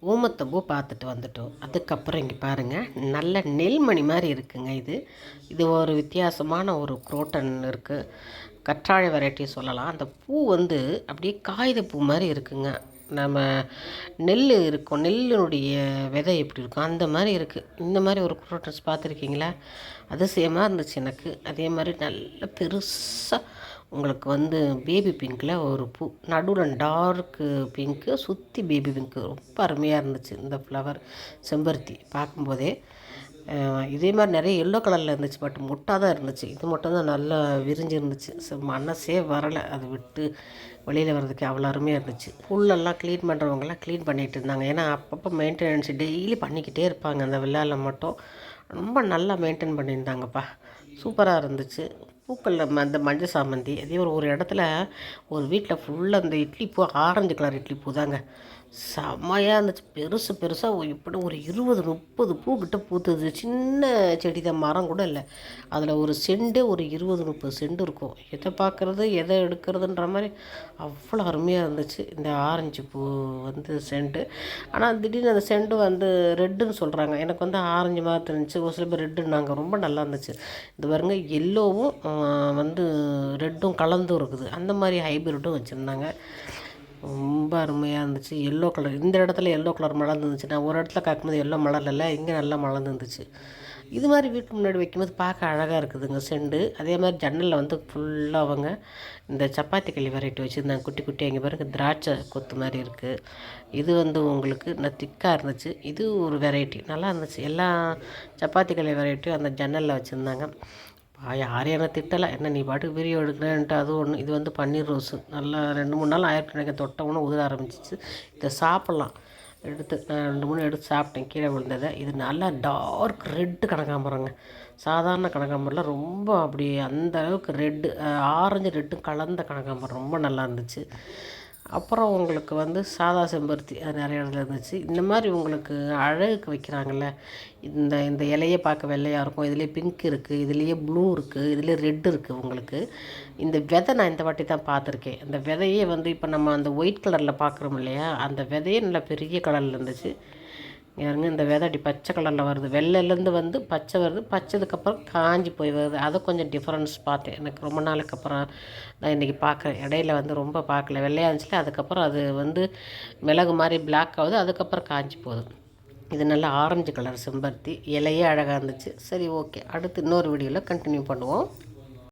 ஊமத்தம்பூ பார்த்துட்டு வந்துட்டோம். அதுக்கப்புறம் இங்கே பாருங்கள், நல்ல நெல்மணி மாதிரி இருக்குங்க. இது ஒரு வித்தியாசமான ஒரு குரோட்டன் இருக்குது. கற்றாழை வெரைட்டி சொல்லலாம். அந்த பூ வந்து அப்படியே காகித பூ மாதிரி இருக்குங்க. நம்ம நெல் இருக்கும், நெல்லினுடைய விதை எப்படி இருக்கும் அந்த மாதிரி இருக்குது. இந்த மாதிரி ஒரு குரோட்டன்ஸ் பார்த்துருக்கீங்களா? அதிசயமாக இருந்துச்சு எனக்கு. அதே மாதிரி நல்ல பெருசாக உங்களுக்கு வந்து பேபி பிங்க்கில் ஒரு பூ, நடுவில் டார்க்கு பிங்க்கு, சுற்றி பேபி பிங்க்கு. ரொம்ப அருமையாக இருந்துச்சு இந்த ஃப்ளவர் செம்பருத்தி பார்க்கும்போதே. இதே மாதிரி நிறைய எல்லோ கலரில் இருந்துச்சு, பட் மொட்டாக தான் இருந்துச்சு. இது மட்டும் தான் நல்லா விரிஞ்சு இருந்துச்சு. மனசே வரலை அதை விட்டு வெளியில் வர்றதுக்கு. அவ்வளோ அருமையாக இருந்துச்சு. புல்லெல்லாம் க்ளீன் பண்ணுறவங்கலாம் க்ளீன் பண்ணிகிட்டு இருந்தாங்க. ஏன்னா அப்பப்போ மெயின்டெனன்ஸ் டெய்லி பண்ணிக்கிட்டே இருப்பாங்க. அந்த விழாவில் மட்டும் ரொம்ப நல்லா மெயின்டைன் பண்ணியிருந்தாங்கப்பா. சூப்பராக இருந்துச்சு. பூக்களில் அந்த மஞ்சள் சாமந்தி, அதே ஒரு இடத்துல ஒரு வீட்டில் ஃபுல்லாக அந்த இட்லி பூ, ஆரஞ்சு கலர் இட்லி பூ தாங்க, செம்மையாக இருந்துச்சு. பெருசு பெருசாக இப்படி ஒரு 20-30 பூக்கிட்ட பூத்துது. சின்ன செடி தான், மரம் கூட இல்லை. அதில் ஒரு செண்டு ஒரு 20-30 செண்டு இருக்கும். எதை பார்க்குறது எதை எடுக்கிறதுன்ற மாதிரி அவ்வளோ அருமையாக இருந்துச்சு இந்த ஆரஞ்சு பூ வந்து செண்டு. ஆனால் திடீர்னு அந்த செண்டு வந்து ரெட்டுன்னு சொல்கிறாங்க. எனக்கு வந்து ஆரஞ்சு மாதிரி தெரிஞ்சிச்சு. ஒரு சில பேர் ரெட்டுன்னாங்க. ரொம்ப நல்லா இருந்துச்சு. இந்த பாருங்க, எல்லோவும் வந்து ரெட்டும் கலந்தும் இருக்குது. அந்த மாதிரி ஹைப்ரிட்டும் வச்சுருந்தாங்க. ரொம்ப அருமையாக இருந்துச்சு. எல்லோ கலர், இந்த இடத்துல எல்லோ கலர் மலர்ந்துருந்துச்சு. நான் ஒரு இடத்துல காக்கும்போது எல்லோ மலர்ல, இங்கே நல்லா மலர்ந்துருந்துச்சு. இது மாதிரி வீட்டுக்கு முன்னாடி வைக்கும்போது பார்க்க அழகாக இருக்குதுங்க செண்டு. அதே மாதிரி ஜன்னலில் வந்து ஃபுல்லாக அவங்க இந்த சப்பாத்தி களி வெரைட்டி வச்சுருந்தாங்க. குட்டி குட்டி அங்கே பாருங்க, திராட்சை கொத்து மாதிரி இருக்குது. இது வந்து உங்களுக்கு திக்காக இருந்துச்சு. இது ஒரு வெரைட்டி நல்லா இருந்துச்சு. எல்லா சப்பாத்தி களி வெரைட்டியும் அந்த ஜன்னலில் வச்சுருந்தாங்க. யாரையும் என்ன திட்டலை, என்ன நீ பாட்டுக்கு வீடியோ எடுக்கிறேன்ட்டு அது ஒன்று. இது வந்து பன்னீர் ரோஸு, நல்லா 2-3 நாள் ஆயிரத்தி எனக்கு தொட்டவுன்னு உதிர ஆரம்பிச்சிச்சு. இதை சாப்பிட்லாம். எடுத்து நான் 2-3 எடுத்து சாப்பிட்டேன், கீழே விழுந்ததை. இது நல்லா டார்க் ரெட்டு கனகாம்பரங்க. சாதாரண கனகாம்பரில் ரொம்ப அப்படி அந்த அளவுக்கு ரெட்டு, ஆரஞ்சு ரெட்டு கலந்த கனகாம்பரம் ரொம்ப நல்லா இருந்துச்சு. அப்புறம் உங்களுக்கு வந்து சாதா செம்பருத்தி, அது நிறைய இடத்துல இருந்துச்சு. இந்த மாதிரி உங்களுக்கு அழகுக்கு வைக்கிறாங்கல்ல, இந்த இந்த இலையே பார்க்க வெள்ளையாக இருக்கும். இதுலேயே பிங்க் இருக்குது, இதுலேயே ப்ளூ இருக்குது, இதுலேயே ரெட் இருக்குது. உங்களுக்கு இந்த விதை நான் இந்த வாட்டி தான் பார்த்துருக்கேன். அந்த விதையே வந்து இப்போ நம்ம அந்த ஒயிட் கலரில் பார்க்குறோம் இல்லையா, அந்த விதையே நல்லா பெரிய கலரில் இருந்துச்சு. யாருங்க, இந்த விதை அப்படி பச்சை கலரில் வருது. வெள்ளையிலேருந்து வந்து பச்சை வருது, பச்சதுக்கப்புறம் காஞ்சி போய் வருது. அதை கொஞ்சம் டிஃப்ரென்ஸ் பார்த்தேன். எனக்கு ரொம்ப நாளுக்கு அப்புறம் நான் இன்றைக்கி பார்க்குறேன். இடையில வந்து ரொம்ப பார்க்கல, வெள்ளையாக இருந்துச்சுல. அதுக்கப்புறம் அது வந்து மிளகு மாதிரி பிளாக் ஆகுது, அதுக்கப்புறம் காஞ்சி போகுது. இது நல்லா ஆரஞ்சு கலர் செம்பருத்தி, இலையே அழகாக இருந்துச்சு. சரி, ஓகே, அடுத்து இன்னொரு வீடியோவில் கண்டினியூ பண்ணுவோம்.